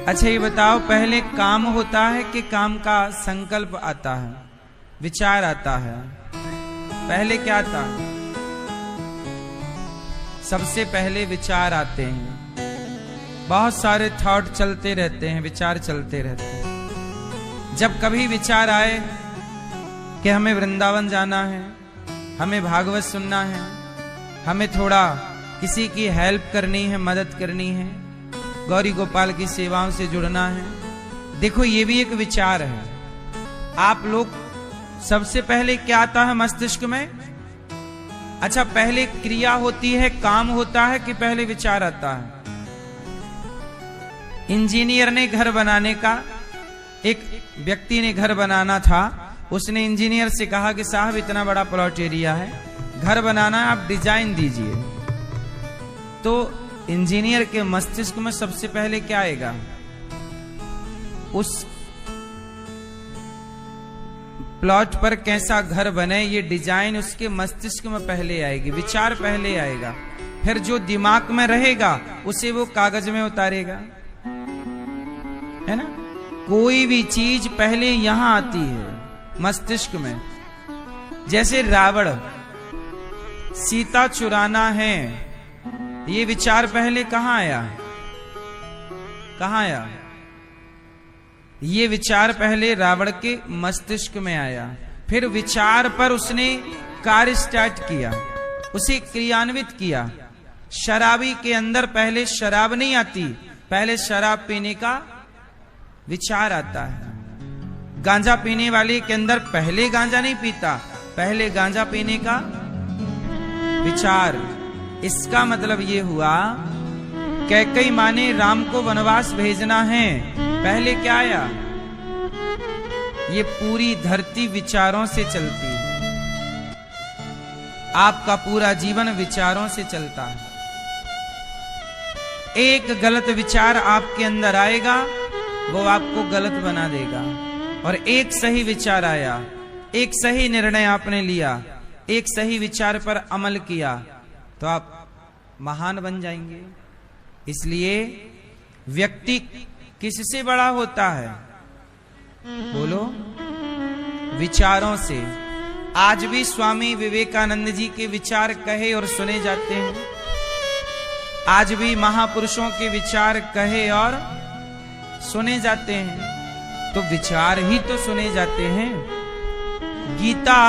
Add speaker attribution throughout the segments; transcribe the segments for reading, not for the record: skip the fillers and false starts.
Speaker 1: अच्छा ये बताओ, पहले काम होता है कि काम का संकल्प आता है, विचार आता है? पहले क्या आता है? सबसे पहले विचार आते हैं। बहुत सारे थॉट चलते रहते हैं, विचार चलते रहते हैं। जब कभी विचार आए कि हमें वृंदावन जाना है, हमें भागवत सुनना है, हमें थोड़ा किसी की हेल्प करनी है, मदद करनी है, गौरी गोपाल की सेवाओं से जुड़ना है, देखो ये भी एक विचार है। आप लोग सबसे पहले क्या आता है मस्तिष्क में? अच्छा, पहले क्रिया होती है, काम होता है कि पहले विचार आता है? इंजीनियर ने घर बनाने का, एक व्यक्ति ने घर बनाना था, उसने इंजीनियर से कहा कि साहब इतना बड़ा प्लॉट एरिया है, घर बनाना है, आप डिजाइन दीजिए। तो इंजीनियर के मस्तिष्क में सबसे पहले क्या आएगा? उस प्लॉट पर कैसा घर बने ये डिजाइन उसके मस्तिष्क में पहले आएगी, विचार पहले आएगा। फिर जो दिमाग में रहेगा उसे वो कागज में उतारेगा, है ना? कोई भी चीज पहले यहां आती है मस्तिष्क में। जैसे रावण, सीता चुराना है, ये विचार पहले कहां आया? कहां आया? ये विचार पहले रावण के मस्तिष्क में आया। फिर विचार पर उसने कार्य स्टार्ट किया, उसे क्रियान्वित किया। शराबी के अंदर पहले शराब नहीं आती, पहले शराब पीने का विचार आता है। गांजा पीने वाले के अंदर पहले गांजा नहीं पीता, पहले गांजा पीने का विचार। इसका मतलब ये हुआ कैकेयी माँ ने राम को वनवास भेजना है, पहले क्या आया? ये पूरी धरती विचारों से चलती है। आपका पूरा जीवन विचारों से चलता है। एक गलत विचार आपके अंदर आएगा, वो आपको गलत बना देगा। और एक सही विचार आया, एक सही निर्णय आपने लिया, एक सही विचार पर अमल किया, तो आप महान बन जाएंगे। इसलिए व्यक्ति किससे बड़ा होता है? बोलो, विचारों से। आज भी स्वामी विवेकानंद जी के विचार कहे और सुने जाते हैं। आज भी महापुरुषों के विचार कहे और सुने जाते हैं। तो विचार ही तो सुने जाते हैं। गीता,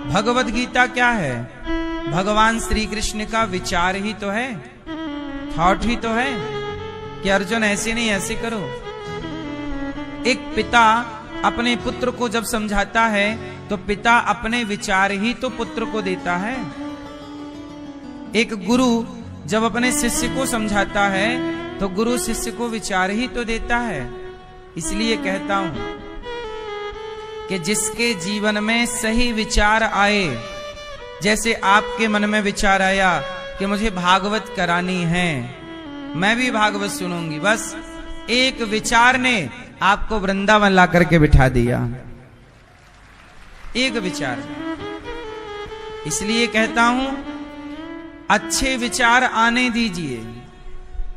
Speaker 1: भगवत गीता क्या है? भगवान श्री कृष्ण का विचार ही तो है, थॉट ही तो है कि अर्जुन ऐसे नहीं ऐसे करो। एक पिता अपने पुत्र को जब समझाता है तो पिता अपने विचार ही तो पुत्र को देता है। एक गुरु जब अपने शिष्य को समझाता है तो गुरु शिष्य को विचार ही तो देता है। इसलिए कहता हूं कि जिसके जीवन में सही विचार आए, जैसे आपके मन में विचार आया कि मुझे भागवत करानी है, मैं भी भागवत सुनूंगी, बस एक विचार ने आपको वृंदावन ला करके बिठा दिया, एक विचार। इसलिए कहता हूं अच्छे विचार आने दीजिए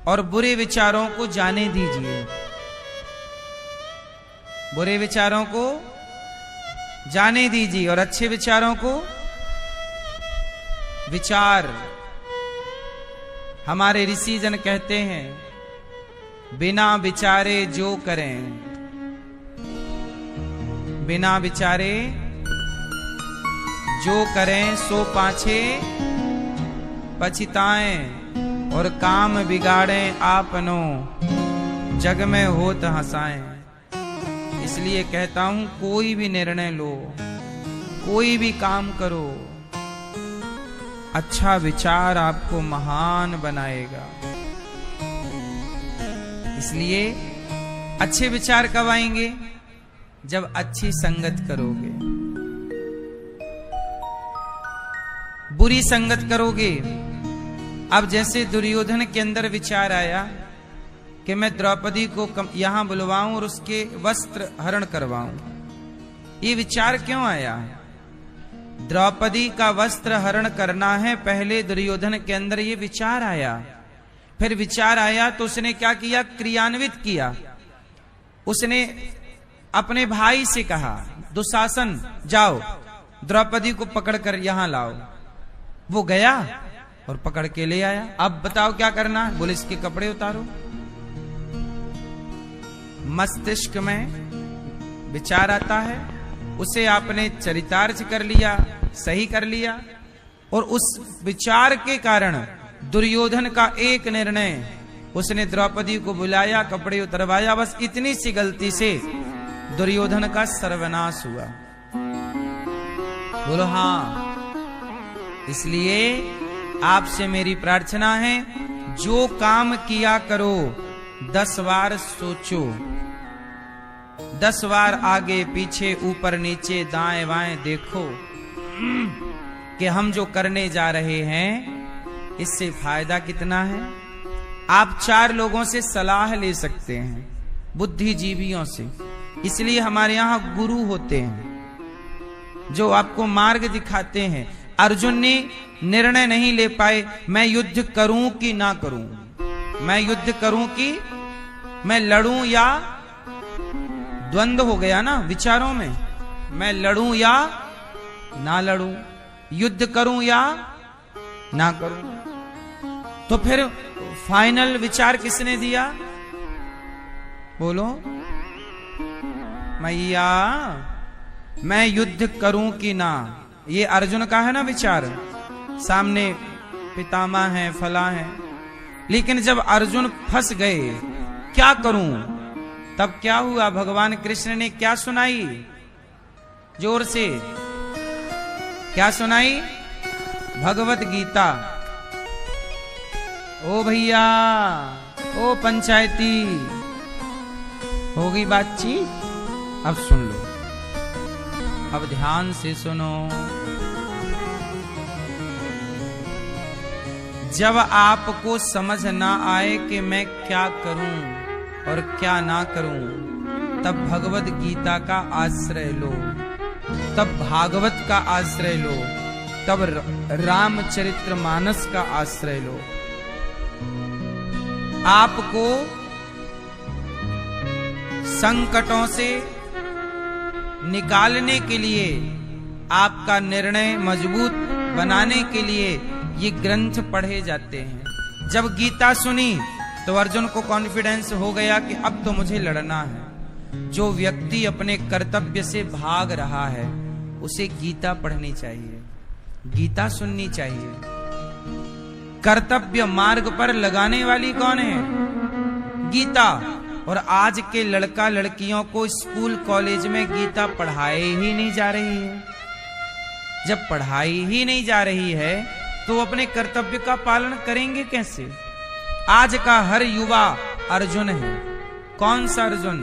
Speaker 1: और बुरे विचारों को जाने दीजिए। बुरे विचारों को जाने दीजिए और अच्छे विचारों को विचार। हमारे ऋषि जन कहते हैं, बिना विचारे जो करें, बिना विचारे जो करें सो पाछे पछताएं और काम बिगाड़ें आपनो, जग में होत हंसाएं। इसलिए कहता हूं कोई भी निर्णय लो, कोई भी काम करो, अच्छा विचार आपको महान बनाएगा। इसलिए अच्छे विचार कब आएंगे? जब अच्छी संगत करोगे। बुरी संगत करोगे। अब जैसे दुर्योधन के अंदर विचार आया कि मैं द्रौपदी को यहां बुलवाऊं और उसके वस्त्र हरण करवाऊं। ये विचार क्यों आया? द्रौपदी का वस्त्र हरण करना है, पहले दुर्योधन के अंदर ये विचार आया। फिर विचार आया तो उसने क्या किया? क्रियान्वित किया। उसने अपने भाई से कहा, दुशासन जाओ द्रौपदी को पकड़कर यहां लाओ। वो गया और पकड़ के ले आया। अब बताओ क्या करना है? बोले इसके कपड़े उतारो। मस्तिष्क में विचार आता है, उसे आपने चरितार्थ कर लिया, सही कर लिया, और उस विचार के कारण दुर्योधन का एक निर्णय, उसने द्रौपदी को बुलाया, कपड़े उतरवाया। बस इतनी सी गलती से दुर्योधन का सर्वनाश हुआ। बोलो हाँ। इसलिए आपसे मेरी प्रार्थना है, जो काम किया करो 10 बार सोचो, 10 बार आगे पीछे ऊपर नीचे दाएं बाएं देखो कि हम जो करने जा रहे हैं इससे फायदा कितना है। आप 4 लोगों से सलाह ले सकते हैं, बुद्धिजीवियों से। इसलिए हमारे यहां गुरु होते हैं जो आपको मार्ग दिखाते हैं। अर्जुन ने निर्णय नहीं ले पाए, मैं युद्ध करूं कि ना करूं, मैं युद्ध करूं कि मैं लड़ूं, या द्वंद्व हो गया ना विचारों में, मैं लड़ूं या ना लड़ूं, युद्ध करूं या ना करूं। तो फिर फाइनल विचार किसने दिया? बोलो मैया, मैं युद्ध करूं कि ना। ये अर्जुन का है ना विचार, सामने पितामह है, फला है। लेकिन जब अर्जुन फंस गए, क्या करूं, तब क्या हुआ? भगवान कृष्ण ने क्या सुनाई? जोर से क्या सुनाई? भगवत गीता। ओ भैया, ओ पंचायती, होगी बातचीत? अब सुन लो, अब ध्यान से सुनो। जब आपको समझ ना आए कि मैं क्या करूं और क्या ना करूं, तब भगवत गीता का आश्रय लो, तब भागवत का आश्रय लो, तब रामचरितमानस का आश्रय लो। आपको संकटों से निकालने के लिए, आपका निर्णय मजबूत बनाने के लिए ये ग्रंथ पढ़े जाते हैं। जब गीता सुनी तो अर्जुन को कॉन्फिडेंस हो गया कि अब तो मुझे लड़ना है। जो व्यक्ति अपने कर्तव्य से भाग रहा है उसे गीता पढ़नी चाहिए, गीता सुननी चाहिए। कर्तव्य मार्ग पर लगाने वाली कौन है? गीता। और आज के लड़का लड़कियों को स्कूल कॉलेज में गीता पढ़ाई ही नहीं जा रही है। जब पढ़ाई ही नहीं जा रही है तो अपने कर्तव्य का पालन करेंगे कैसे? आज का हर युवा अर्जुन है। कौन सा अर्जुन?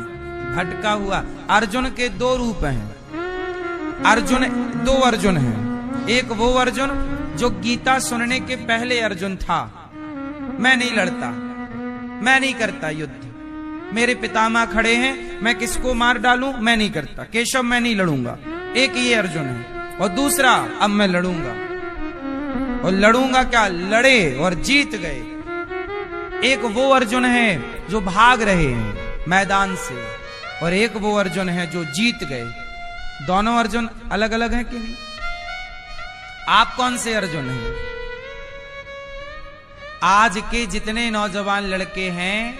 Speaker 1: भटका हुआ। अर्जुन के 2 रूप हैं। अर्जुन, 2 अर्जुन हैं। एक वो अर्जुन जो गीता सुनने के पहले अर्जुन था, मैं नहीं लड़ता, मैं नहीं करता युद्ध, मेरे पितामह खड़े हैं, मैं किसको मार डालूं, मैं नहीं करता, केशव मैं नहीं लड़ूंगा। एक ये अर्जुन है। और दूसरा, अब मैं लड़ूंगा, और लड़ूंगा क्या, लड़े और जीत गए। एक वो अर्जुन है जो भाग रहे हैं मैदान से, और एक वो अर्जुन है जो जीत गए। दोनों अर्जुन अलग अलग हैं कि नहीं? आप कौन से अर्जुन हैं? आज के जितने नौजवान लड़के हैं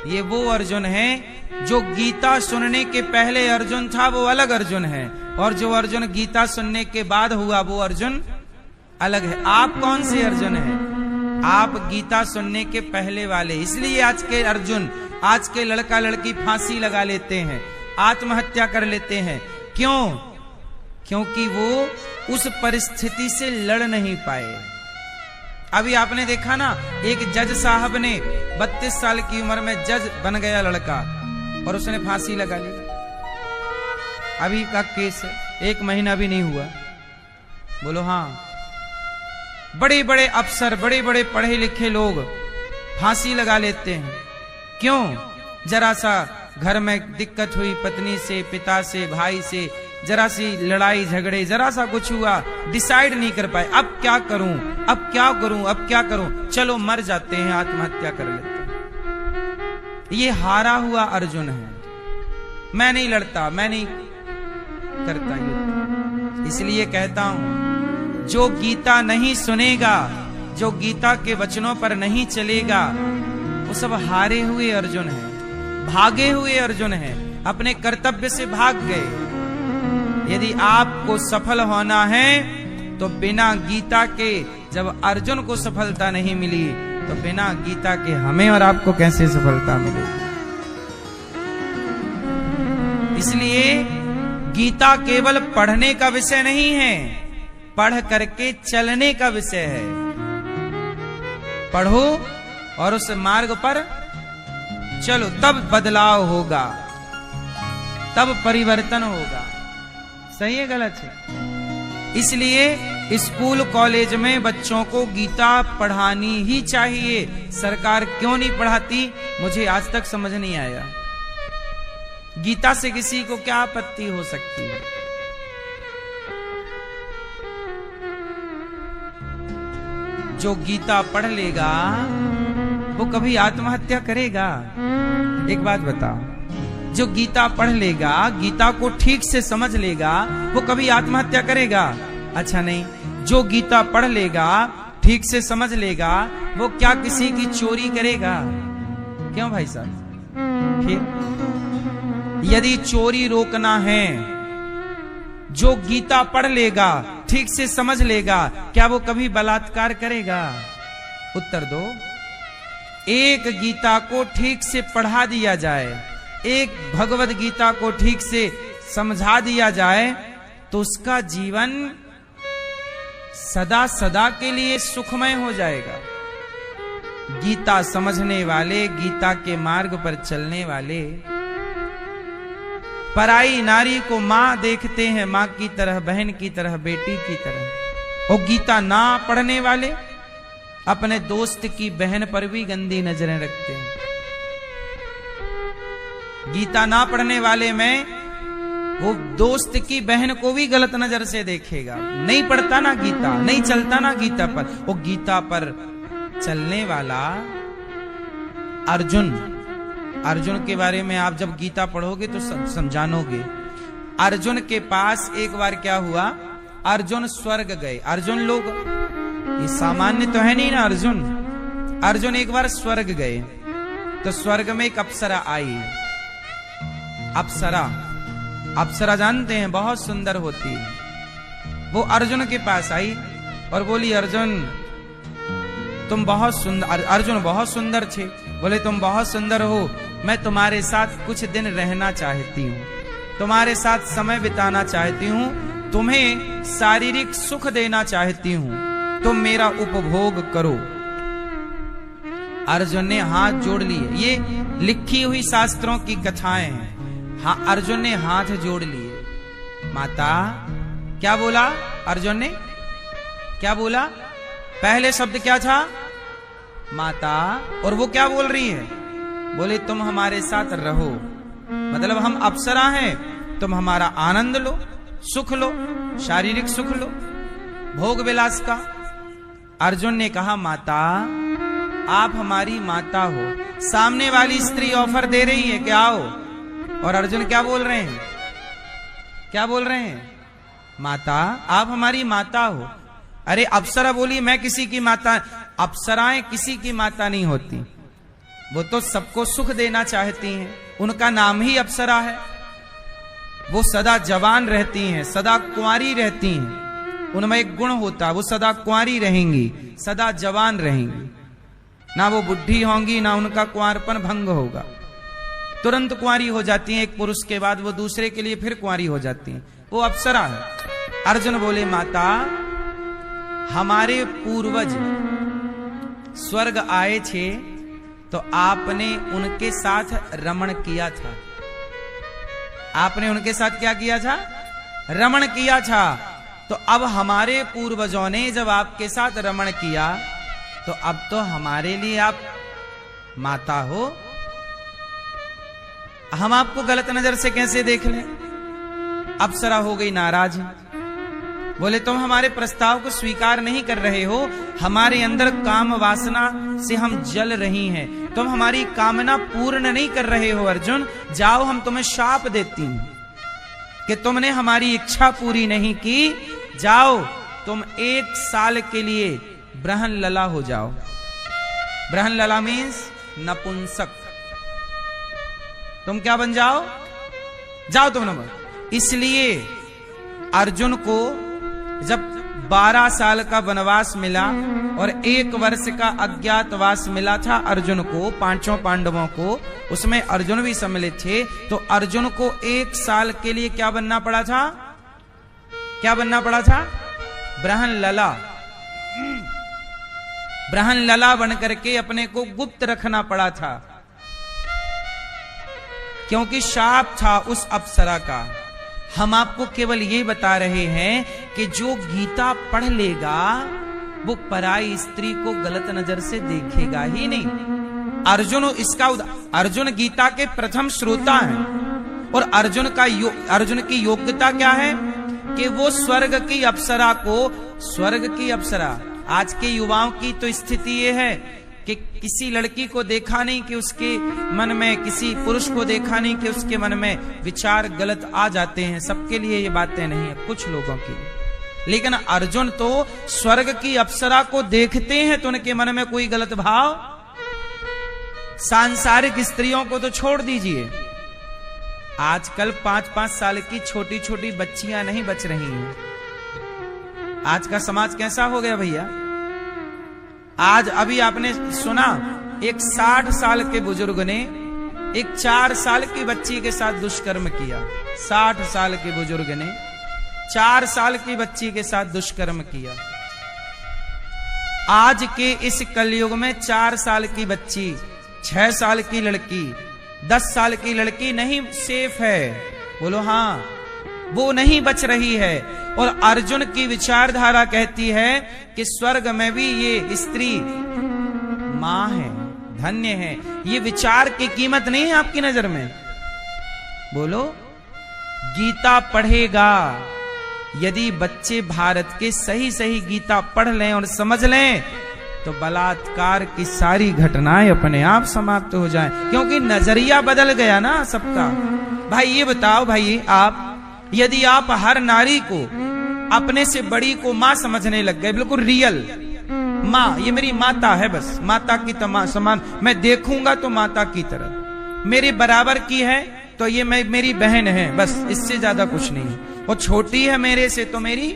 Speaker 1: ये वो अर्जुन है जो गीता सुनने के पहले अर्जुन था, वो अलग अर्जुन है, और जो अर्जुन गीता सुनने के बाद हुआ वो अर्जुन अलग है। आप कौन से अर्जुन हैं? आप गीता सुनने के पहले वाले। इसलिए आज के अर्जुन, आज के लड़का लड़की फांसी लगा लेते हैं, आत्महत्या कर लेते हैं। क्यों? क्योंकि वो उस परिस्थिति से लड़ नहीं पाए। अभी आपने देखा ना, एक जज साहब ने 32 साल की उम्र में जज बन गया लड़का, और उसने फांसी लगा ली। अभी का केस है, 1 महीना भी नहीं हुआ। बोलो हाँ। बड़े बड़े अफसर, बड़े बड़े पढ़े लिखे लोग फांसी लगा लेते हैं। क्यों? जरा सा घर में दिक्कत हुई, पत्नी से, पिता से, भाई से, जरा सी लड़ाई झगड़े, जरा सा कुछ हुआ, डिसाइड नहीं कर पाए, अब क्या करूं, अब क्या करूं, अब क्या करूं, चलो मर जाते हैं, आत्महत्या कर लेते हैं। ये हारा हुआ अर्जुन है। मैं नहीं लड़ता, मैं नहीं करता युद्ध। इसलिए कहता हूं, जो गीता नहीं सुनेगा, जो गीता के वचनों पर नहीं चलेगा, वो सब हारे हुए अर्जुन है, भागे हुए अर्जुन है, अपने कर्तव्य से भाग गए। यदि आपको सफल होना है तो बिना गीता के, जब अर्जुन को सफलता नहीं मिली तो बिना गीता के हमें और आपको कैसे सफलता मिलेगी। इसलिए गीता केवल पढ़ने का विषय नहीं है, पढ़ करके चलने का विषय है। पढ़ो और उस मार्ग पर चलो, तब बदलाव होगा, तब परिवर्तन होगा। सही है गलत है? इसलिए स्कूल कॉलेज में बच्चों को गीता पढ़ानी ही चाहिए। सरकार क्यों नहीं पढ़ाती, मुझे आज तक समझ नहीं आया। गीता से किसी को क्या आपत्ति हो सकती है? जो गीता पढ़ लेगा वो कभी आत्महत्या करेगा? एक बात बताओ, जो गीता पढ़ लेगा, गीता को ठीक से समझ लेगा, वो कभी आत्महत्या करेगा? अच्छा नहीं। जो गीता पढ़ लेगा, ठीक से समझ लेगा, वो क्या किसी की चोरी करेगा? क्यों भाई साहब? फिर यदि चोरी रोकना है, जो गीता पढ़ लेगा, ठीक से समझ लेगा, क्या वो कभी बलात्कार करेगा? उत्तर दो। एक गीता को ठीक से पढ़ा दिया जाए, एक भगवद गीता को ठीक से समझा दिया जाए, तो उसका जीवन सदा सदा के लिए सुखमय हो जाएगा। गीता समझने वाले, गीता के मार्ग पर चलने वाले पराई नारी को मां देखते हैं, मां की तरह, बहन की तरह, बेटी की तरह। और गीता ना पढ़ने वाले अपने दोस्त की बहन पर भी गंदी नजरें रखते हैं। गीता ना पढ़ने वाले में वो दोस्त की बहन को भी गलत नजर से देखेगा। नहीं पढ़ता ना गीता, नहीं चलता ना गीता पर। वो गीता पर चलने वाला अर्जुन, अर्जुन के बारे में आप जब गीता पढ़ोगे तो समझानोगे। अर्जुन के पास एक बार क्या हुआ, अर्जुन स्वर्ग गए। अर्जुन लोग ये सामान्य तो है नहीं ना। अर्जुन एक बार स्वर्ग गए तो स्वर्ग में एक अप्सरा आई। अप्सरा जानते हैं, बहुत सुंदर होती है। वो अर्जुन के पास आई और बोली, अर्जुन तुम बहुत सुंदर। अर्जुन बहुत सुंदर थे। बोले, तुम बहुत सुंदर हो, मैं तुम्हारे साथ कुछ दिन रहना चाहती हूँ, तुम्हारे साथ समय बिताना चाहती हूँ, तुम्हें शारीरिक सुख देना चाहती हूँ, तुम मेरा उपभोग करो। अर्जुन ने हाथ जोड़ लिए। ये लिखी हुई शास्त्रों की कथाएं हैं। हाँ, अर्जुन ने हाथ जोड़ लिए। माता, क्या बोला अर्जुन ने? क्या बोला? पहले शब्द क्या था? माता। और वो क्या बोल रही है? बोले, तुम हमारे साथ रहो, मतलब हम अप्सरा हैं, तुम हमारा आनंद लो, सुख लो, शारीरिक सुख लो, भोग विलास का। अर्जुन ने कहा, माता आप हमारी माता हो। सामने वाली स्त्री ऑफर दे रही है कि आओ, और अर्जुन क्या बोल रहे हैं? क्या बोल रहे हैं? माता, आप हमारी माता हो। अरे अप्सरा बोली, मैं किसी की माता। अप्सराएं किसी की माता नहीं होती, वो तो सबको सुख देना चाहती हैं, उनका नाम ही अप्सरा है। वो सदा जवान रहती हैं, सदा कुंवारी रहती हैं, उनमें एक गुण होता है, वो सदा कुंवारी रहेंगी, सदा जवान रहेंगी, ना वो बुढ़ी होंगी, ना उनका कुंवारपन भंग होगा। तुरंत कुंवारी हो जाती हैं, एक पुरुष के बाद वो दूसरे के लिए फिर कुंवारी हो जाती हैं, वो अप्सरा है। अर्जुन बोले, माता हमारे पूर्वज स्वर्ग आए थे तो आपने उनके साथ रमण किया था। आपने उनके साथ क्या किया था? रमण किया था। तो अब हमारे पूर्वजों ने जब आपके साथ रमण किया तो अब तो हमारे लिए आप माता हो। हम आपको गलत नजर से कैसे देख लें? अप्सरा हो गई नाराज। बोले, तुम हमारे प्रस्ताव को स्वीकार नहीं कर रहे हो, हमारे अंदर काम वासना से हम जल रही हैं, तुम हमारी कामना पूर्ण नहीं कर रहे हो अर्जुन, जाओ हम तुम्हें शाप देती हूं कि तुमने हमारी इच्छा पूरी नहीं की, जाओ तुम 1 साल के लिए ब्रहणलला हो जाओ। ब्रहणलला मीन्स नपुंसक। तुम क्या बन जाओ? जाओ तुम न। इसलिए अर्जुन को जब 12 साल का वनवास मिला और 1 वर्ष का अज्ञातवास मिला था अर्जुन को, 5 पांडवों को, उसमें अर्जुन भी सम्मिलित थे, तो अर्जुन को 1 साल के लिए क्या बनना पड़ा था? क्या बनना पड़ा था? ब्रहणलला। ब्रहणलला बन करके अपने को गुप्त रखना पड़ा था, क्योंकि शाप था उस अप्सरा का। हम आपको केवल ये बता रहे हैं कि जो गीता पढ़ लेगा वो पराई स्त्री को गलत नजर से देखेगा ही नहीं। अर्जुन गीता के प्रथम श्रोता हैं और अर्जुन की योग्यता क्या है कि वो स्वर्ग की अप्सरा को, स्वर्ग की अप्सरा, आज के युवाओं की तो स्थिति ये है कि किसी लड़की को देखा नहीं कि उसके मन में, किसी पुरुष को देखा नहीं कि उसके मन में विचार गलत आ जाते हैं। सबके लिए ये बातें नहीं है, कुछ लोगों के लिए। लेकिन अर्जुन तो स्वर्ग की अप्सरा को देखते हैं तो उनके मन में कोई गलत भाव, सांसारिक स्त्रियों को तो छोड़ दीजिए, आजकल 5-5 साल की छोटी छोटी बच्चियां नहीं बच रही हैं। आज का समाज कैसा हो गया भैया? आज अभी आपने सुना एक 60 साल के बुजुर्ग ने एक 4 साल की बच्ची के साथ दुष्कर्म किया। 60 साल के बुजुर्ग ने 4 साल की बच्ची के साथ दुष्कर्म किया। आज के इस कलयुग में 4 साल की बच्ची, 6 साल की लड़की, 10 साल की लड़की नहीं सेफ है। बोलो हाँ, वो नहीं बच रही है। और अर्जुन की विचारधारा कहती है कि स्वर्ग में भी ये स्त्री मां है, धन्य है। ये विचार की कीमत नहीं है आपकी नजर में? बोलो, गीता पढ़ेगा, यदि बच्चे भारत के सही सही गीता पढ़ लें और समझ लें तो बलात्कार की सारी घटनाएं अपने आप समाप्त हो जाएं, क्योंकि नजरिया बदल गया ना सबका। भाई ये बताओ, भाई आप, यदि आप हर नारी को अपने से बड़ी को मां समझने लग गए, बिल्कुल रियल मां, ये मेरी माता है, बस माता की समान मैं देखूंगा तो माता की तरह, मेरे बराबर की है तो ये मेरी बहन है, बस इससे ज्यादा कुछ नहीं है, और छोटी है मेरे से तो मेरी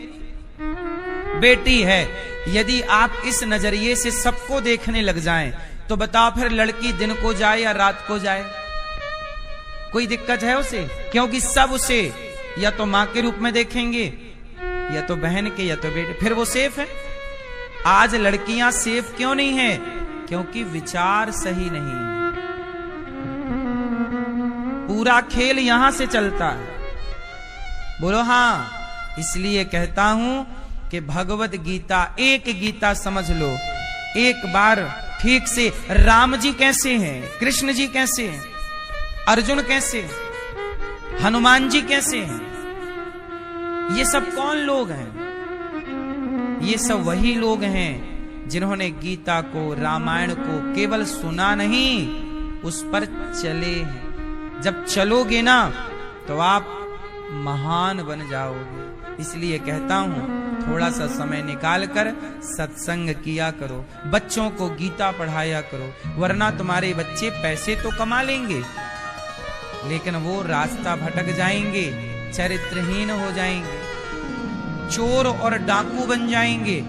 Speaker 1: बेटी है। यदि आप इस नजरिए से सबको देखने लग जाएं तो बताओ फिर लड़की दिन को जाए या रात को जाए, कोई दिक्कत है उसे? क्योंकि सब उसे या तो मां के रूप में देखेंगे, या तो बहन के, या तो बेटे, फिर वो सेफ है। आज लड़कियां सेफ क्यों नहीं है? क्योंकि विचार सही नहीं है। पूरा खेल यहां से चलता है। बोलो हाँ। इसलिए कहता हूं कि भगवत गीता, एक गीता समझ लो एक बार ठीक से। राम जी कैसे हैं, कृष्ण जी कैसे हैं, अर्जुन कैसे हैं, हनुमान जी कैसे हैं, ये सब कौन लोग हैं? ये सब वही लोग हैं जिन्होंने गीता को, रामायण को केवल सुना नहीं, उस पर चले हैं। जब चलोगे ना तो आप महान बन जाओगे। इसलिए कहता हूं थोड़ा सा समय निकाल कर सत्संग किया करो, बच्चों को गीता पढ़ाया करो, वरना तुम्हारे बच्चे पैसे तो कमा लेंगे लेकिन वो रास्ता भटक जाएंगे, चरित्रहीन हो जाएंगे, चोर और डाकू बन जाएंगे।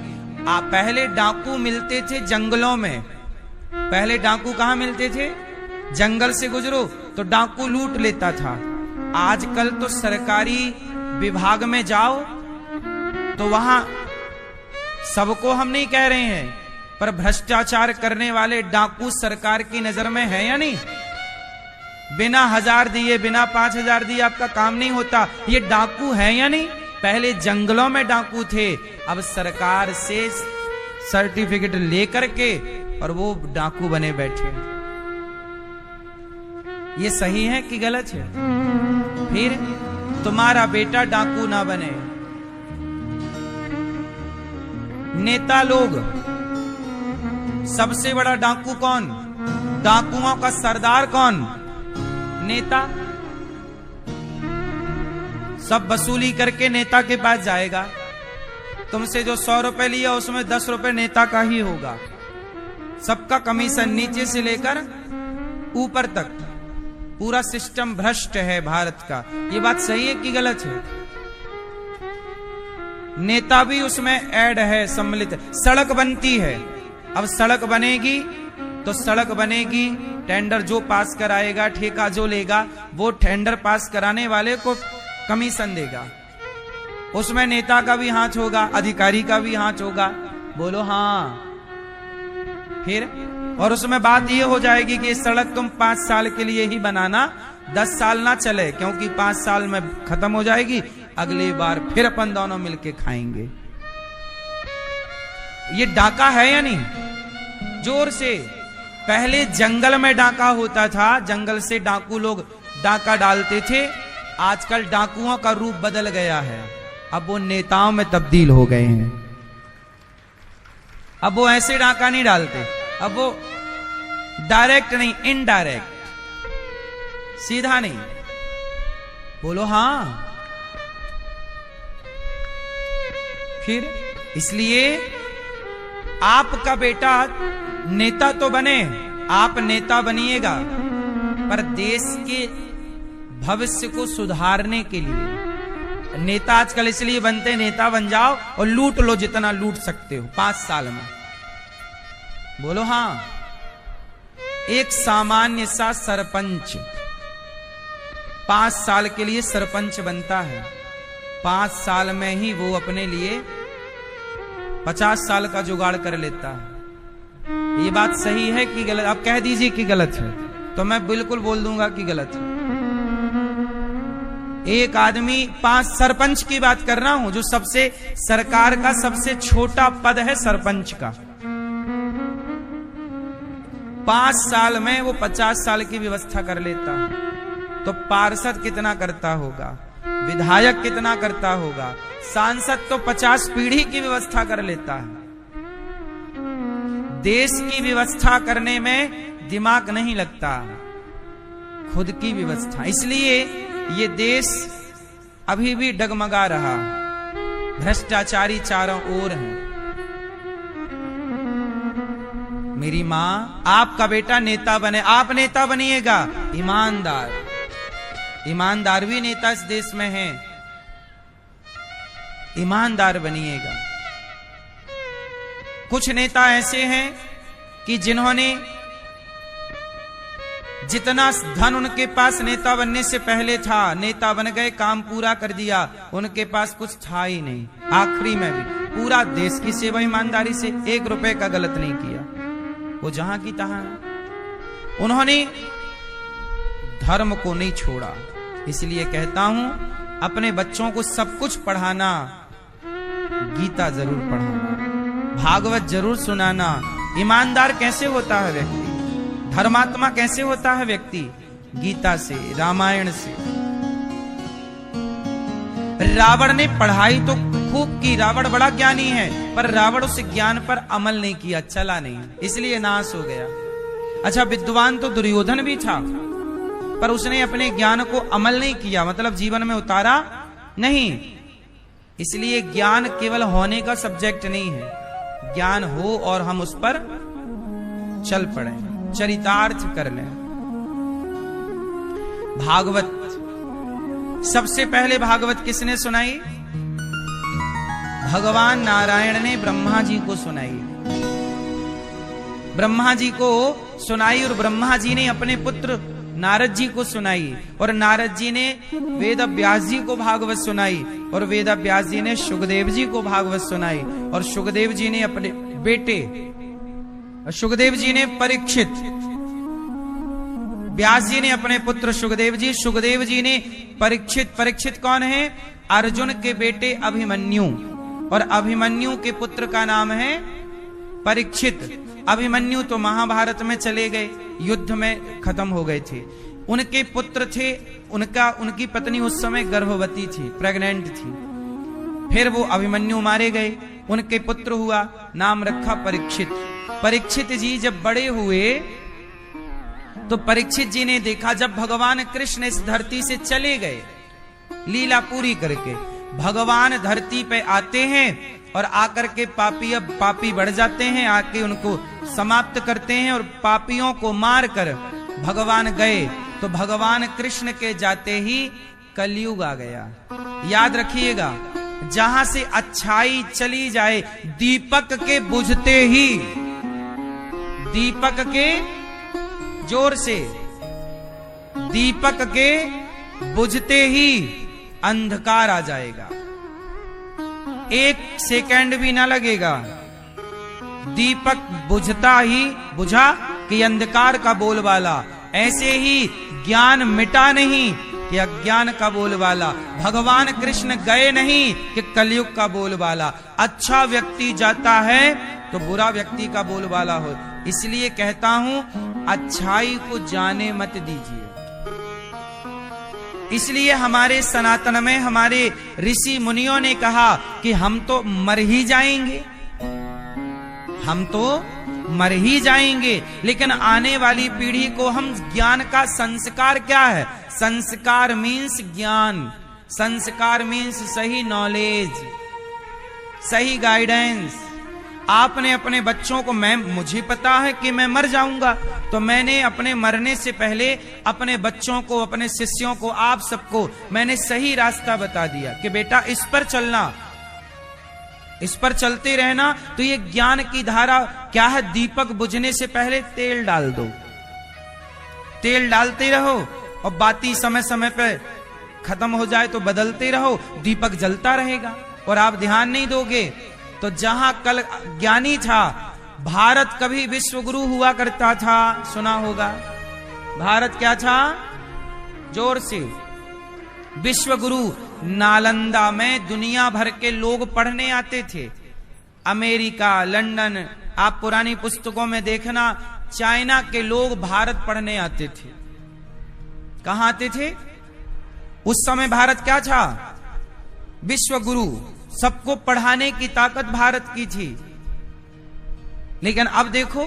Speaker 1: पहले डाकू मिलते थे जंगलों में। पहले डाकू कहां मिलते थे? जंगल से गुजरो तो डाकू लूट लेता था। आजकल तो सरकारी विभाग में जाओ तो वहां, सबको हम नहीं कह रहे हैं, पर भ्रष्टाचार करने वाले डाकू सरकार की नजर में है या नहीं? बिना 1000 दिए, बिना 5000 दिए आपका काम नहीं होता। ये डाकू है या नहीं? पहले जंगलों में डाकू थे, अब सरकार से सर्टिफिकेट लेकर के और वो डाकू बने बैठे। ये सही है कि गलत है? फिर तुम्हारा बेटा डाकू ना बने। नेता लोग, सबसे बड़ा डाकू कौन? डाकुओं का सरदार कौन? नेता। सब वसूली करके नेता के पास जाएगा। तुमसे जो 100 रुपए लिया उसमें 10 रुपए नेता का ही होगा। सबका कमीशन नीचे से लेकर ऊपर तक। पूरा सिस्टम भ्रष्ट है भारत का। ये बात सही है कि गलत है? नेता भी उसमें ऐड है, सम्मिलित है। सड़क बनती है, अब सड़क बनेगी तो सड़क बनेगी, टेंडर जो पास कराएगा, ठेका जो लेगा, वो टेंडर पास कराने वाले को कमीशन देगा। उसमें नेता का भी हाथ होगा, अधिकारी का भी हाथ होगा। बोलो हाँ। फिर और उसमें बात ये हो जाएगी कि सड़क तुम 5 साल के लिए ही बनाना, 10 साल ना चले, क्योंकि 5 साल में खत्म हो जाएगी, अगली बार फिर अपन दोनों मिलके खाएंगे। ये डाका है या नहीं? जोर से। पहले जंगल में डाका होता था, जंगल से डाकू लोग डाका डालते थे। आजकल डाकुओं का रूप बदल गया है, अब वो नेताओं में तब्दील हो गए हैं। अब वो ऐसे डाका नहीं डालते, अब वो डायरेक्ट नहीं, इनडायरेक्ट, सीधा नहीं। बोलो हाँ। फिर इसलिए आपका बेटा नेता तो बने, आप नेता बनिएगा, पर देश के भविष्य को सुधारने के लिए। नेता आजकल इसलिए बनते, नेता बन जाओ और लूट लो जितना लूट सकते हो 5 साल में। बोलो हाँ। एक सामान्य सा सरपंच 5 साल के लिए सरपंच बनता है। 5 साल में ही वो अपने लिए 50 साल का जुगाड़ कर लेता है। ये बात सही है कि गलत? आप कह दीजिए कि गलत है, तो मैं बिल्कुल बोल दूंगा कि गलत है। एक आदमी 5 सरपंच की बात कर रहा हूं, जो सबसे सरकार का सबसे छोटा पद है सरपंच का। 5 साल में वो 50 साल की व्यवस्था कर लेता है। तो पार्षद कितना करता होगा, विधायक कितना करता होगा, सांसद तो 50 पीढ़ी की व्यवस्था कर लेता है। देश की व्यवस्था करने में दिमाग नहीं लगता, खुद की व्यवस्था। इसलिए ये देश अभी भी डगमगा रहा, भ्रष्टाचारी चारों ओर हैं। मेरी मां, आपका बेटा नेता बने, आप नेता बनिएगा, ईमानदार। ईमानदार भी नेता इस देश में हैं, ईमानदार बनिएगा। कुछ नेता ऐसे हैं कि जिन्होंने जितना धन उनके पास नेता बनने से पहले था, नेता बन गए, काम पूरा कर दिया, उनके पास कुछ था ही नहीं। आखिरी में भी पूरा देश की सेवा ईमानदारी से, 1 रुपए का गलत नहीं किया, वो जहां की तहां है। उन्होंने धर्म को नहीं छोड़ा। इसलिए कहता हूं, अपने बच्चों को सब कुछ पढ़ाना, गीता जरूर पढ़ाना, भागवत जरूर सुनाना। ईमानदार कैसे होता है व्यक्ति, धर्मात्मा कैसे होता है व्यक्ति? गीता से, रामायण से। रावण ने पढ़ाई तो खूब की, रावण बड़ा ज्ञानी है, पर रावण उस ज्ञान पर अमल नहीं किया, चला नहीं, इसलिए नाश हो गया। अच्छा, विद्वान तो दुर्योधन भी था, पर उसने अपने ज्ञान को अमल नहीं किया, मतलब जीवन में उतारा नहीं। इसलिए ज्ञान केवल होने का सब्जेक्ट नहीं है, ज्ञान हो और हम उस पर चल पड़े, चरितार्थ कर लें। भागवत, सबसे पहले भागवत किसने सुनाई? भगवान नारायण ने ब्रह्मा जी को सुनाई। ब्रह्मा जी को सुनाई और ब्रह्मा जी ने अपने पुत्र नारद जी को सुनाई, और नारद जी ने वेद व्यास जी को भागवत सुनाई, और वेद व्यास जी ने सुखदेव जी को भागवत सुनाई, और सुखदेव जी ने अपने बेटे, सुखदेव जी ने परीक्षित, व्यास जी ने अपने पुत्र सुखदेव जी, सुखदेव जी ने परीक्षित। परीक्षित कौन है? अर्जुन के बेटे अभिमन्यु, और अभिमन्यु के पुत्र का नाम है परीक्षित। अभिमन्यु तो महाभारत में चले गए, युद्ध में खत्म हो गए थे। उनके पुत्र थे, उनकी पत्नी उस समय गर्भवती थी, प्रेग्नेंट थी। फिर वो अभिमन्यु मारे गए, उनके पुत्र हुआ, नाम रखा परीक्षित। परीक्षित जी जब बड़े हुए तो परीक्षित जी ने देखा जब भगवान कृष्ण इस धरती से चले गए लीला पूरी करके, भगवान धरती पे आते हैं और आकर के पापी बढ़ जाते हैं, आके उनको समाप्त करते हैं और पापियों को मारकर भगवान गए। तो भगवान कृष्ण के जाते ही कलयुग आ गया। याद रखिएगा, जहां से अच्छाई चली जाए, दीपक के बुझते ही, दीपक के, जोर से, दीपक के बुझते ही अंधकार आ जाएगा। एक सेकंड भी ना लगेगा, दीपक बुझता ही, बुझा कि अंधकार का बोलबाला। ऐसे ही ज्ञान मिटा नहीं कि अज्ञान का बोलबाला। भगवान कृष्ण गए नहीं कि कलयुग का बोलबाला। अच्छा व्यक्ति जाता है तो बुरा व्यक्ति का बोलबाला हो। इसलिए कहता हूं, अच्छाई को जाने मत दीजिए। इसलिए हमारे सनातन में हमारे ऋषि मुनियों ने कहा कि हम तो मर ही जाएंगे, हम तो मर ही जाएंगे, लेकिन आने वाली पीढ़ी को हम ज्ञान का संस्कार क्या है? संस्कार मीन्स ज्ञान, संस्कार मीन्स सही नॉलेज, सही गाइडेंस। आपने अपने बच्चों को, मुझे पता है कि मैं मर जाऊंगा, तो मैंने अपने मरने से पहले अपने बच्चों को, अपने शिष्यों को, आप सबको मैंने सही रास्ता बता दिया कि बेटा इस पर चलना, इस पर चलते रहना। तो ये ज्ञान की धारा क्या है? दीपक बुझने से पहले तेल डाल दो, तेल डालते रहो और बाती समय समय पे खत्म हो जाए तो बदलते रहो, दीपक जलता रहेगा। और आप ध्यान नहीं दोगे तो जहां कल ज्ञानी था, भारत कभी विश्व गुरु हुआ करता था, सुना होगा। भारत क्या था? जोर से, विश्व गुरु। नालंदा में दुनिया भर के लोग पढ़ने आते थे। अमेरिका, लंदन, आप पुरानी पुस्तकों में देखना, चाइना के लोग भारत पढ़ने आते थे। कहां आते थे? उस समय भारत क्या था? विश्व गुरु, सबको पढ़ाने की ताकत भारत की थी। लेकिन अब देखो,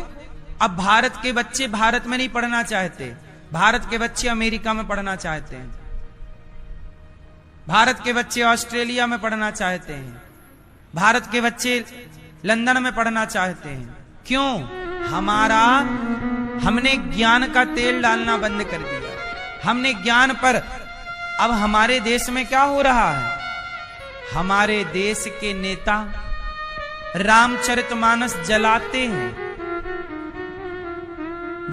Speaker 1: अब भारत के बच्चे भारत में नहीं पढ़ना चाहते, भारत के बच्चे अमेरिका में पढ़ना चाहते हैं, भारत के बच्चे ऑस्ट्रेलिया में पढ़ना चाहते हैं, भारत के बच्चे लंदन में पढ़ना चाहते हैं। क्यों? हमने ज्ञान का तेल डालना बंद कर दिया, हमने ज्ञान पर। अब हमारे देश में क्या हो रहा है? हमारे देश के नेता रामचरितमानस जलाते हैं।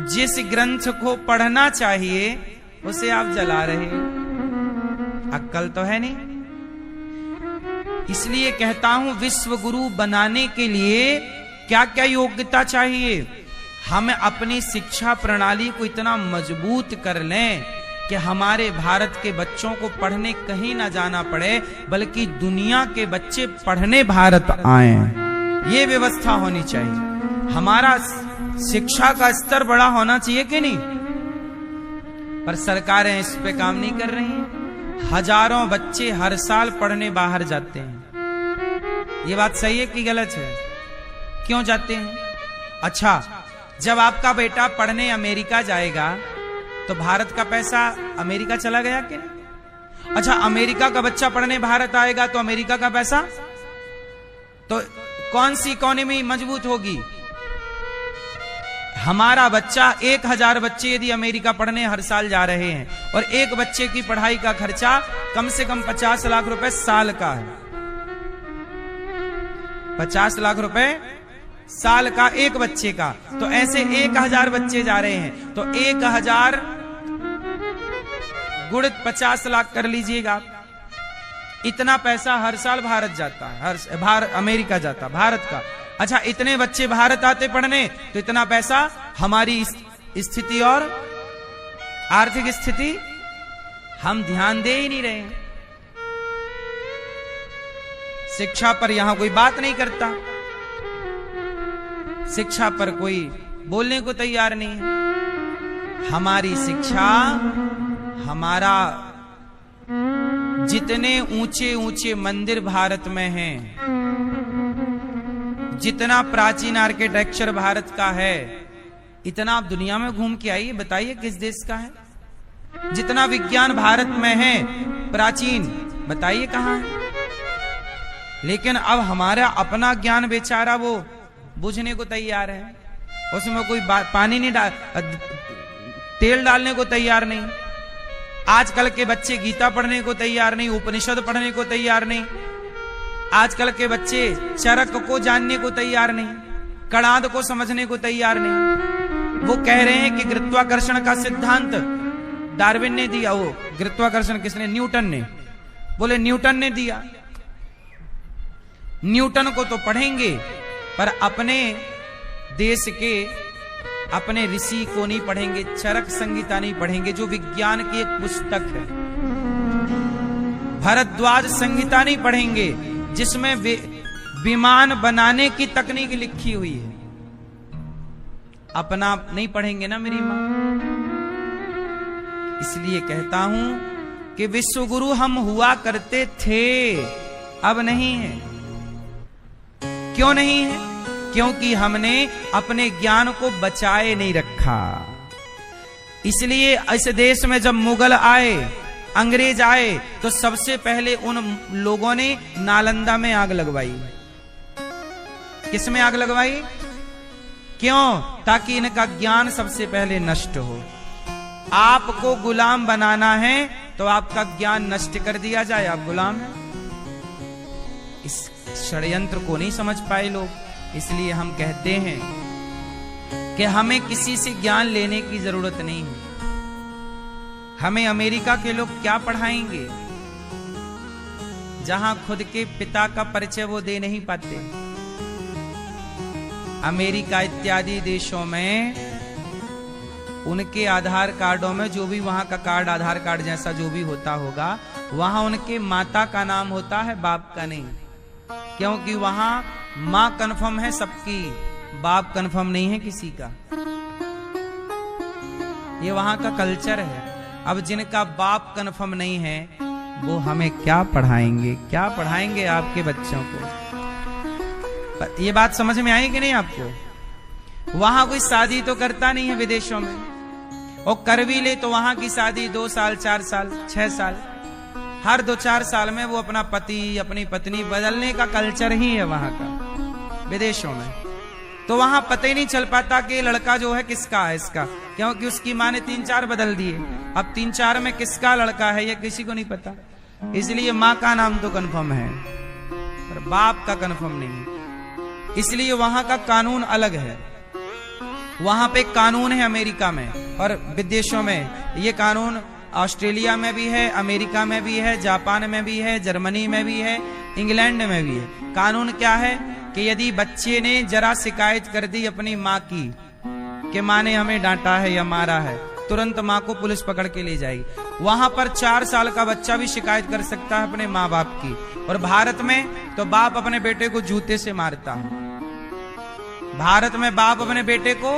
Speaker 1: जिस ग्रंथ को पढ़ना चाहिए उसे आप जला रहे हैं। अक्ल तो है नहीं। इसलिए कहता हूं, विश्व गुरु बनाने के लिए क्या क्या योग्यता चाहिए? हम अपनी शिक्षा प्रणाली को इतना मजबूत कर लें कि हमारे भारत के बच्चों को पढ़ने कहीं ना जाना पड़े, बल्कि दुनिया के बच्चे पढ़ने भारत आए। ये व्यवस्था होनी चाहिए। हमारा शिक्षा का स्तर बड़ा होना चाहिए कि नहीं? पर सरकारें इस पे काम नहीं कर रही हैं। हजारों बच्चे हर साल पढ़ने बाहर जाते हैं। ये बात सही है कि गलत है? क्यों जाते हैं? अच्छा, जब आपका बेटा पढ़ने अमेरिका जाएगा तो भारत का पैसा अमेरिका चला गया कि नहीं? अच्छा, अमेरिका का बच्चा पढ़ने भारत आएगा तो अमेरिका का पैसा, तो कौन सी इकोनॉमी मजबूत होगी? हमारा बच्चा, 1000 बच्चे यदि अमेरिका पढ़ने हर साल जा रहे हैं और एक बच्चे की पढ़ाई का खर्चा कम से कम 50 लाख रुपए साल का है। 50 लाख रुपए साल का एक बच्चे का, तो ऐसे 1000 बच्चे जा रहे हैं, तो 1000 गुणित 50 लाख कर लीजिएगा आप। इतना पैसा हर साल भारत जाता है, अमेरिका जाता भारत का। अच्छा, इतने बच्चे भारत आते पढ़ने तो इतना पैसा, हमारी स्थिति और आर्थिक स्थिति हम ध्यान दे ही नहीं रहे हैं। शिक्षा पर यहां कोई बात नहीं करता, शिक्षा पर कोई बोलने को तैयार नहीं है। हमारी शिक्षा, हमारा जितने ऊंचे ऊंचे मंदिर भारत में हैं, जितना प्राचीन आर्किटेक्चर भारत का है, इतना आप दुनिया में घूम के आइए, बताइए किस देश का है? जितना विज्ञान भारत में है प्राचीन, बताइए कहां है? लेकिन अब हमारा अपना ज्ञान बेचारा वो बुझने को तैयार है, उसमें कोई पानी नहीं तेल डालने को तैयार नहीं। आजकल के बच्चे गीता पढ़ने को तैयार नहीं, उपनिषद पढ़ने को तैयार नहीं। आजकल के बच्चे चरक को जानने को तैयार नहीं, कणाद को समझने को तैयार नहीं। वो कह रहे हैं कि गुरुत्वाकर्षण का सिद्धांत डार्विन ने दिया। वो गुरुत्वाकर्षण किसने? न्यूटन ने। बोले न्यूटन ने दिया। न्यूटन को तो पढ़ेंगे पर अपने देश के अपने ऋषि को नहीं पढ़ेंगे, चरक संहिता नहीं पढ़ेंगे जो विज्ञान की एक पुस्तक है। भारद्वाज संहिता नहीं पढ़ेंगे जिसमें विमान बनाने की तकनीक लिखी हुई है। अपना नहीं पढ़ेंगे ना मेरी मां। इसलिए कहता हूं कि विश्व गुरु हम हुआ करते थे, अब नहीं है। क्यों नहीं है? क्योंकि हमने अपने ज्ञान को बचाए नहीं रखा। इसलिए इस देश में जब मुगल आए, अंग्रेज आए, तो सबसे पहले उन लोगों ने नालंदा में आग लगवाई। किस में आग लगवाई? क्यों? ताकि इनका ज्ञान सबसे पहले नष्ट हो। आपको गुलाम बनाना है तो आपका ज्ञान नष्ट कर दिया जाए, आप गुलाम हैं। इस षड्यंत्र को नहीं समझ पाए लोग। इसलिए हम कहते हैं कि हमें किसी से ज्ञान लेने की जरूरत नहीं है। हमें अमेरिका के लोग क्या पढ़ाएंगे जहां खुद के पिता का परिचय वो दे नहीं पाते। अमेरिका इत्यादि देशों में उनके आधार कार्डों में जो भी वहां का कार्ड आधार कार्ड जैसा जो भी होता होगा, वहां उनके माता का नाम होता है, बाप का नहीं। क्योंकि वहां मां कन्फर्म है सबकी, बाप कन्फर्म नहीं है किसी का। ये वहां का कल्चर है। अब जिनका बाप कन्फर्म नहीं है वो हमें क्या पढ़ाएंगे? क्या पढ़ाएंगे आपके बच्चों को? ये बात समझ में आई कि नहीं आपको? वहां कोई शादी तो करता नहीं है विदेशों में, और कर भी ले तो वहां की शादी 2 साल 4 साल 6 साल, हर 2-4 साल में वो अपना पति अपनी पत्नी बदलने का कल्चर ही है वहां का विदेशों में। तो वहां पता ही नहीं चल पाता कि लड़का जो है किसका है इसका, क्योंकि उसकी माँ ने 3-4 बदल दिए। अब 3-4 में किसका लड़का है ये किसी को नहीं पता। इसलिए माँ का नाम तो कंफर्म है पर बाप का कंफर्म नहीं। इसलिए वहां का कानून अलग है। वहां पे कानून है अमेरिका में और विदेशों में। ये कानून ऑस्ट्रेलिया में भी है, अमेरिका में भी है, जापान में भी है, जर्मनी में भी है, इंग्लैंड में भी है। कानून क्या है कि यदि बच्चे ने जरा शिकायत कर दी अपनी माँ की कि माँ ने हमें डांटा है या मारा है, तुरंत माँ को पुलिस पकड़ के ले जाएगी। वहां पर 4 साल का बच्चा भी शिकायत कर सकता है अपने माँ बाप की। और भारत में तो बाप अपने बेटे को जूते से मारता है। भारत में बाप अपने बेटे को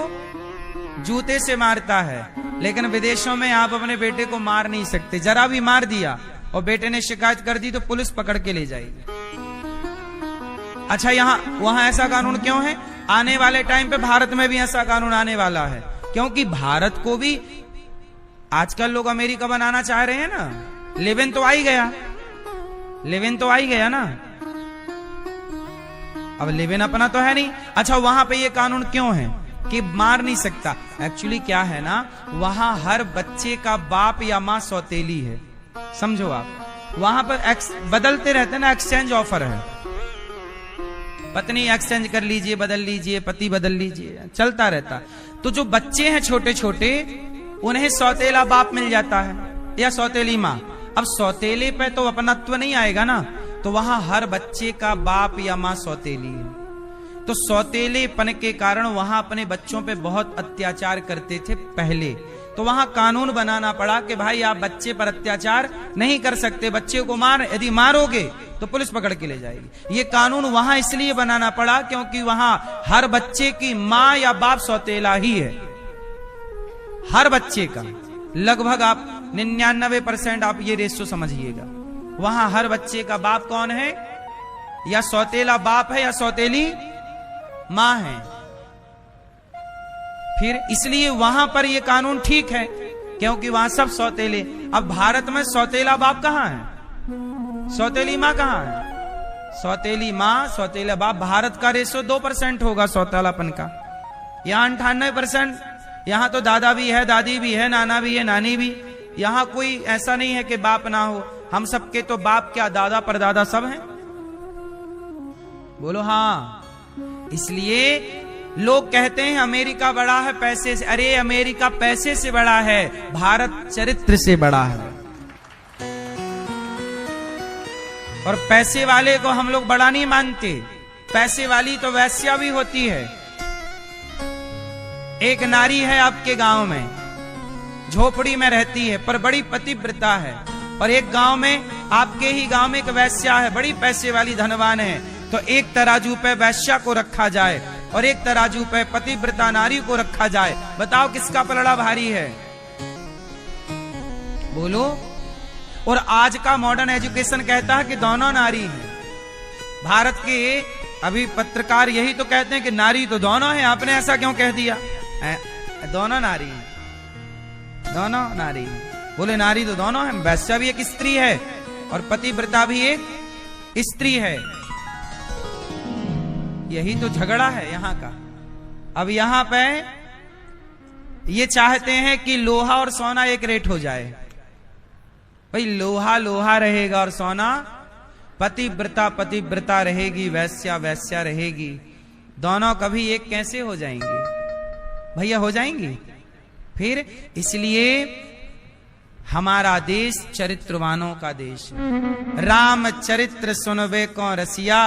Speaker 1: जूते से मारता है, लेकिन विदेशों में आप अपने बेटे को मार नहीं सकते। जरा भी मार दिया और बेटे ने शिकायत कर दी तो पुलिस पकड़ के ले जाएगी। अच्छा, वहां ऐसा कानून क्यों है? आने वाले टाइम पे भारत में भी ऐसा कानून आने वाला है, क्योंकि भारत को भी आजकल लोग अमेरिका बनाना चाह रहे हैं ना। लिव इन तो आ ही गया, लिव इन तो आ ही गया ना। अब लिव इन अपना तो है नहीं। अच्छा, वहां पे ये कानून क्यों है कि मार नहीं सकता? एक्चुअली क्या है ना, वहां हर बच्चे का बाप या मां सौतेली है, समझो आप। वहां पर बदलते रहते ना, एक्सचेंज ऑफर है। पत्नी एक्सचेंज कर लीजिए, बदल लीजिए, पति बदल लीजिए, चलता रहता। तो जो बच्चे हैं छोटे छोटे उन्हें सौतेला बाप मिल जाता है या सौतेली माँ। अब सौतेले पे तो अपनत्व नहीं आएगा ना, तो वहां हर बच्चे का बाप या माँ सौतेली है। तो सौतेलेपन के कारण वहां अपने बच्चों पे बहुत अत्याचार करते थे पहले। तो वहां कानून बनाना पड़ा कि भाई आप बच्चे पर अत्याचार नहीं कर सकते, बच्चे को यदि मारोगे तो पुलिस पकड़ के ले जाएगी। ये कानून वहां इसलिए बनाना पड़ा क्योंकि वहां हर बच्चे की माँ या बाप सौतेला ही है। हर बच्चे का लगभग आप 99% आप ये रेशो समझिएगा। वहां हर बच्चे का बाप कौन है? या सौतेला बाप है या सौतेली मां है। फिर इसलिए वहां पर ये कानून ठीक है, क्योंकि वहां सब सौतेले। अब भारत में सौतेला बाप कहाँ है, सौतेली माँ कहाँ है? सौतेली माँ सौतेला बाप। भारत का रेशो 2% होगा सौतेलापन का, यहाँ 98%। यहाँ तो दादा भी है, दादी भी है, नाना भी है, नानी भी। यहाँ कोई ऐसा नहीं है कि बाप ना हो। हम सबके तो बाप क्या, दादा परदादा सब हैं। बोलो हाँ। इसलिए लोग कहते हैं अमेरिका बड़ा है पैसे से। अरे अमेरिका पैसे से बड़ा है, भारत चरित्र से बड़ा है। और पैसे वाले को हम लोग बड़ा नहीं मानते। पैसे वाली तो वैश्या भी होती है। एक नारी है आपके गांव में, झोपड़ी में रहती है पर बड़ी पतिव्रता है। और एक गांव में, आपके ही गांव में एक वैश्या है, बड़ी पैसे वाली धनवान है। तो एक तराजू पे वैश्या को रखा जाए और एक तराजू पे पतिव्रता नारी को रखा जाए, बताओ किसका पलड़ा भारी है? बोलो। और आज का मॉडर्न एजुकेशन कहता है कि दोनों नारी हैं। भारत के अभी पत्रकार यही तो कहते हैं कि नारी तो दोनों है। आपने ऐसा क्यों कह दिया? दोनों नारी हैं, दोनों नारी हैं। बोले नारी तो दोनों है, वैश्या भी एक स्त्री है और पतिव्रता भी एक स्त्री है। यही तो झगड़ा है यहाँ का। अब यहाँ पे ये चाहते हैं कि लोहा और सोना एक रेट हो जाए। भाई लोहा लोहा रहेगा और सोना, पतिव्रता पतिव्रता रहेगी, वैश्या वैश्या रहेगी। दोनों कभी एक कैसे हो जाएंगी भैया? हो जाएंगी। फिर इसलिए हमारा देश चरित्रवानों का देश है। राम चरित्र सुनबे को रसिया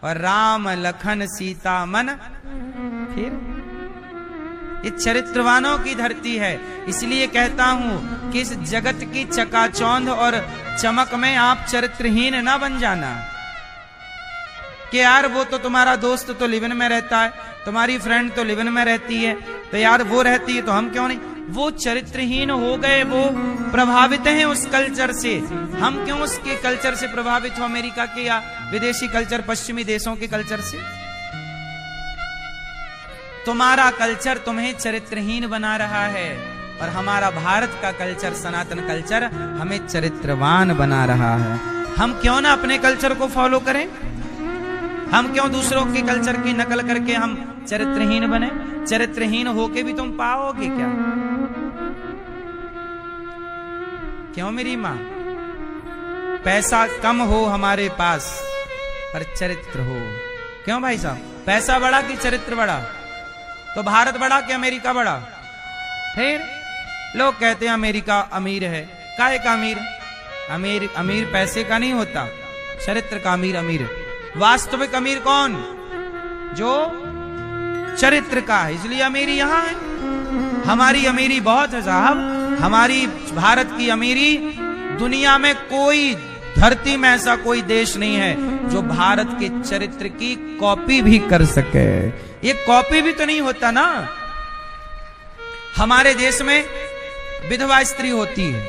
Speaker 1: और राम लखन सीता मन। फिर ये चरित्रवानों की धरती है। इसलिए कहता हूं कि इस जगत की चकाचौंध और चमक में आप चरित्रहीन ना बन जाना कि यार वो तो तुम्हारा दोस्त तो लिव इन में रहता है, तुम्हारी फ्रेंड तो लिव इन में रहती है, तो यार वो रहती है तो हम क्यों नहीं। वो चरित्रहीन हो गए, वो प्रभावित हैं उस कल्चर से। हम क्यों उसके कल्चर से प्रभावित हो, अमेरिका के या विदेशी कल्चर, पश्चिमी देशों के कल्चर से? तुम्हारा कल्चर तुम्हें चरित्रहीन बना रहा है और हमारा भारत का कल्चर, सनातन कल्चर, हमें चरित्रवान बना रहा है। हम क्यों ना अपने कल्चर को फॉलो करें? हम क्यों दूसरों के कल्चर की नकल करके हम चरित्रहीन बने? चरित्रहीन होके भी तुम पाओगे क्या? क्यों मेरी मां? पैसा कम हो हमारे पास पर चरित्र हो। क्यों भाई साहब? पैसा बड़ा कि चरित्र बड़ा? तो भारत बड़ा कि अमेरिका बड़ा? फिर लोग कहते हैं अमेरिका अमीर है। काहे का अमीर? अमीर पैसे का नहीं होता, चरित्र का अमीर अमीर। वास्तविक अमीर कौन? जो चरित्र का है। इसलिए अमीरी यहां है। हमारी अमीरी बहुत है साहब। हमारी भारत की अमीरी, दुनिया में कोई धरती में ऐसा कोई देश नहीं है जो भारत के चरित्र की कॉपी भी कर सके। ये कॉपी भी तो नहीं होता ना। हमारे देश में विधवा स्त्री होती है,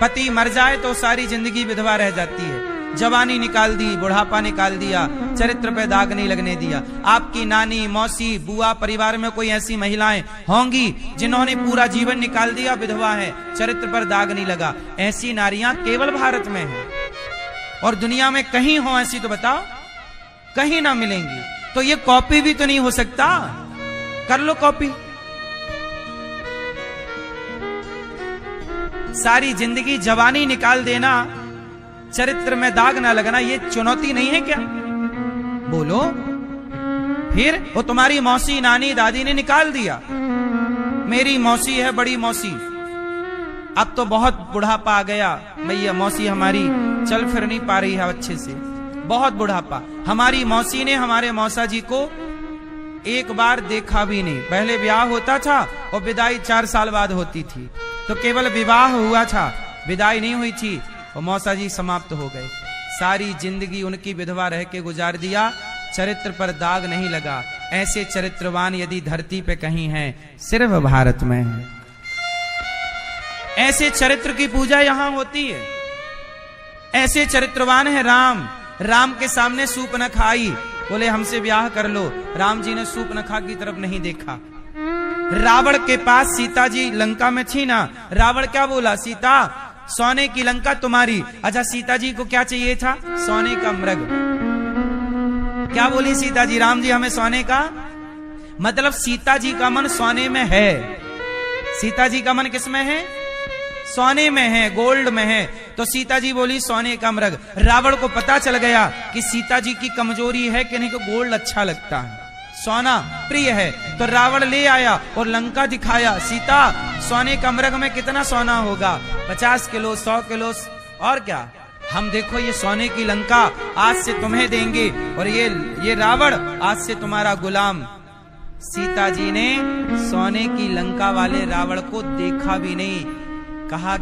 Speaker 1: पति मर जाए तो सारी जिंदगी विधवा रह जाती है। जवानी निकाल दी, बुढ़ापा निकाल दिया, चरित्र पे दाग नहीं लगने दिया। आपकी नानी, मौसी, बुआ परिवार में कोई ऐसी महिलाएं होंगी जिन्होंने पूरा जीवन निकाल दिया, विधवा है, चरित्र पर दाग नहीं लगा। ऐसी नारियां केवल भारत में हैं और दुनिया में कहीं हो ऐसी तो बताओ? कहीं ना मिलेंगी। तो ये कॉपी भी तो नहीं हो सकता। कर लो कॉपी। सारी जिंदगी जवानी निकाल देना, चरित्र में दाग ना लगना, ये चुनौती नहीं है क्या? बोलो। फिर वो तुम्हारी मौसी, नानी, दादी ने निकाल दिया। मेरी मौसी है, बड़ी मौसी, अब तो बहुत बुढ़ापा आ गया भैया, मौसी हमारी चल फिर नहीं पा रही है अच्छे से, बहुत बुढ़ापा। हमारी मौसी ने हमारे मौसा जी को एक बार देखा भी नहीं। पहले ब्याह होता था और विदाई 4 साल बाद होती थी, तो केवल विवाह हुआ था, विदाई नहीं हुई थी और मौसा जी समाप्त हो गए। सारी जिंदगी उनकी विधवा रह के गुजार दिया, चरित्र पर दाग नहीं लगा। ऐसे चरित्रवान यदि धरती पे कहीं हैं, सिर्फ भारत में है। ऐसे चरित्र की पूजा यहां होती है। ऐसे चरित्रवान है राम। राम के सामने सूप न खाई, बोले हमसे ब्याह कर लो। राम जी ने सूप न खा की तरफ नहीं देखा। रावण के पास सीता जी लंका में थी ना, रावण क्या बोला, सीता सोने की लंका तुम्हारी। अच्छा, सीता जी को क्या चाहिए था, सोने का मृग। क्या बोली सीता जी, राम जी हमें सोने का, मतलब सीता जी का मन सोने में है। सीता जी का मन किसमें है, सोने में है, गोल्ड में है। तो सीता जी बोली सोने का मृग। रावण को पता चल गया कि सीता जी की कमजोरी है कि नहीं, को गोल्ड अच्छा लगता है, सोना प्रिय है। तो रावण ले आया और लंका दिखाया, सीता सोने का मृग में कितना सोना होगा, 50 किलो 100 किलो, और क्या, हम देखो ये सोने की लंका आज से तुम्हें देंगे, और ये रावण आज से तुम्हारा गुलाम। सीता जी ने सोने की लंका वाले रावण को देखा भी नहीं, कहा